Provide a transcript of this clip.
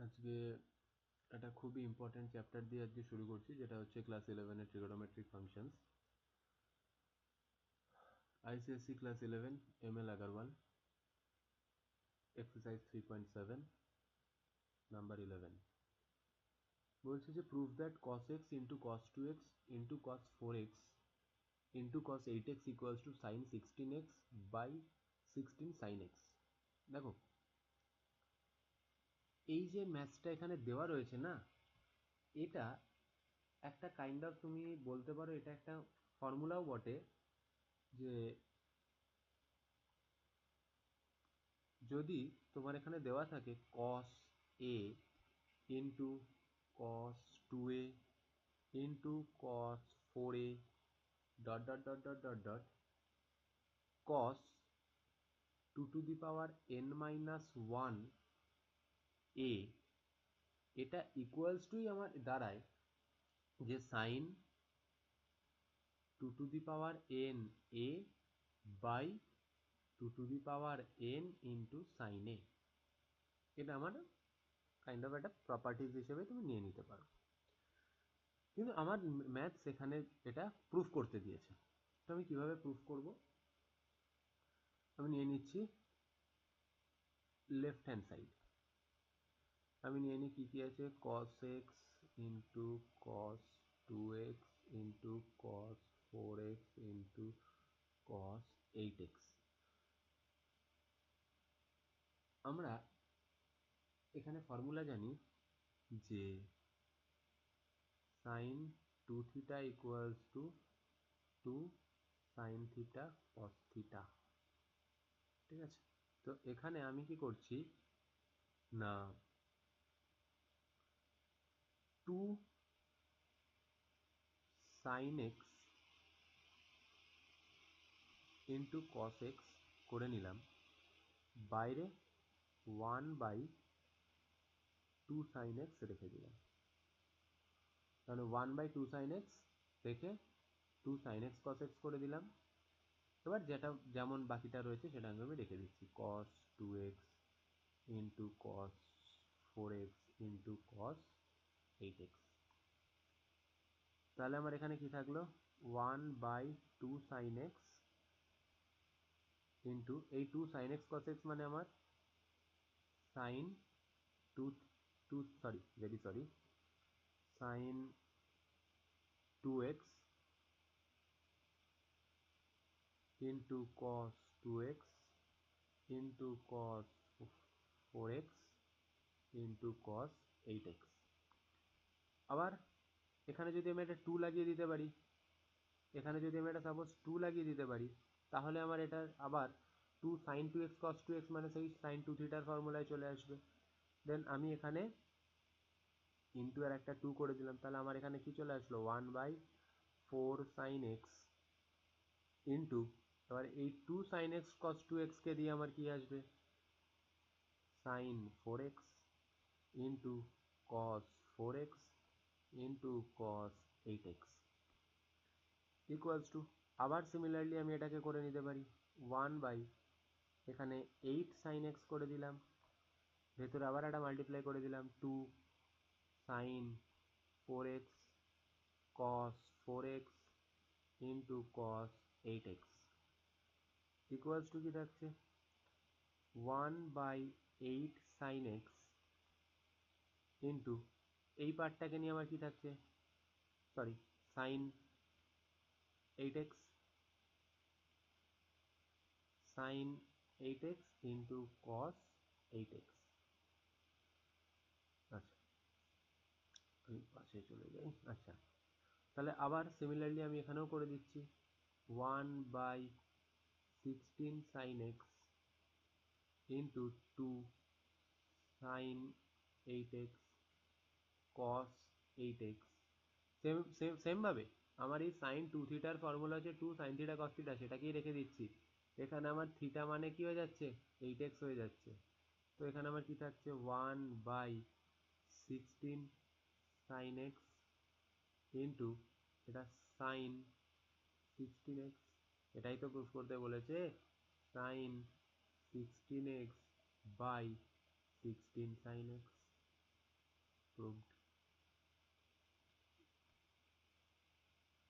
আজকে একটা খুবই ইম্পর্টেন্ট চ্যাপ্টার দিয়ে আজকে শুরু করছি, যেটা হচ্ছে class 11 trigonometric functions. ICSE class 11 ML Aggarwal, exercise 3.7, number 11। বলছে যে prove that cos x into cos 2x into cos 4x into cos 8x equals to sin 16x by 16 sin x। দেখো, এই যে ম্যাথসটা এখানে দেওয়া রয়েছে না, এটা একটা কাইন্ড অফ, তুমি বলতে পারো এটা একটা ফর্মুলাও বটে, যে যদি তোমার এখানে দেওয়া থাকে cos a into cos 2a into cos 4a dot dot dot dot dot dot cos 2 to the power n minus 1 a, এটা ইকুয়ালস টুই আমার দাঁড়ায় যে sin 2 to the power n a by 2 to the power n into sin a। এটা আমার kind of একটা properties হিসেবে তুমি নিয়ে নিতে পারো, কিন্তু আমার ম্যাথস এখানে এটা প্রুফ করতে দিয়েছে। তো আমি কিভাবে প্রুফ করব? আমি নিয়ে নিচ্ছি লেফট হ্যান্ড সাইড। আমি নিয়ে নিই কী কী আছে, cos x into cos 2x into cos 4x into cos 8x। আমরা এখানে ফর্মুলা জানি যে sin 2 theta equals to 2 sin theta cos theta. ঠিক আছে, তো এখানে আমি কি করছি না, 2 sin x into cos x করে নিলাম, বাইরে 1/2 sin x রেখে দিলাম, তাহলে 1/2 sin x রেখে 2 sin x cos x করে দিলাম। এবার যেটা যেমন বাকিটা রয়েছে সেটা আমি রেখে দিচ্ছি, cos 2x into cos 4x into cos 8x। তাহলে আমার এখানে কি থাকলো, 1/2 sin x ইন্টু এই 2 sin x cos x মানে আমার sin 2 2 sorry very sorry sin 2x into cos 2x into cos 4x into cos 8x। আবার এখানে যদি আমি একটা 2 লাগিয়ে দিতে পারি, এখানে যদি আমি একটা সাপোজ 2 লাগিয়ে দিতে পারি, তাহলে আমার এটা আবার 2 sin 2x cos 2x মানে সেই sin 2 থিটার ফর্মুলায় চলে আসবে। দেন আমি এখানে ইন্টু আর একটা 2 করে দিলাম, তাহলে আমার এখানে কি চলে আসলো, 1/4 sin x ইন্টু, এবার এই 2 sin x cos 2x কে দিয়ে আমার কি আসবে, sin 4x into cos 4x into cos 8x equals two, আবার সিমিলারলি আমি এটাকে করে নিতে পারি 1 বাই এখানে 8 sin x করে দিলাম, ভেতরে আবার একটা মাল্টিপ্লাই করে দিলাম 2 sin 4x cos 4x into cos 8x equals two কি থাকছে, 1/8 sin x ইন্টু এই পার্টটাকে নিয়ে আমার কি থাকছে, sorry sin 8x sin 8x into cos 8x। আচ্ছা, আমি পাশে চলে যাই। আচ্ছা, তাহলে আবার সিমিলারলি আমি এখানেও করে দিচ্ছি 1/16 sin x into 2 sin 8x cos 8x। Same same সেমভাবে আমার এই sin 2 থিটার ফর্মুলা হচ্ছে 2 sin থিটা cos থিটা, সেটাকেই রেখে দিচ্ছি। এখানে আমার থিটা মানে কি হয়ে যাচ্ছে, 8x হয়ে যাচ্ছে। তো এখানে আমার কি থাকছে, 1/16 sin x ইন্টু এটা sin 16x, এটাই তো প্রুফ করতে বলেছে, sin 16x by 16 sin x। Proved.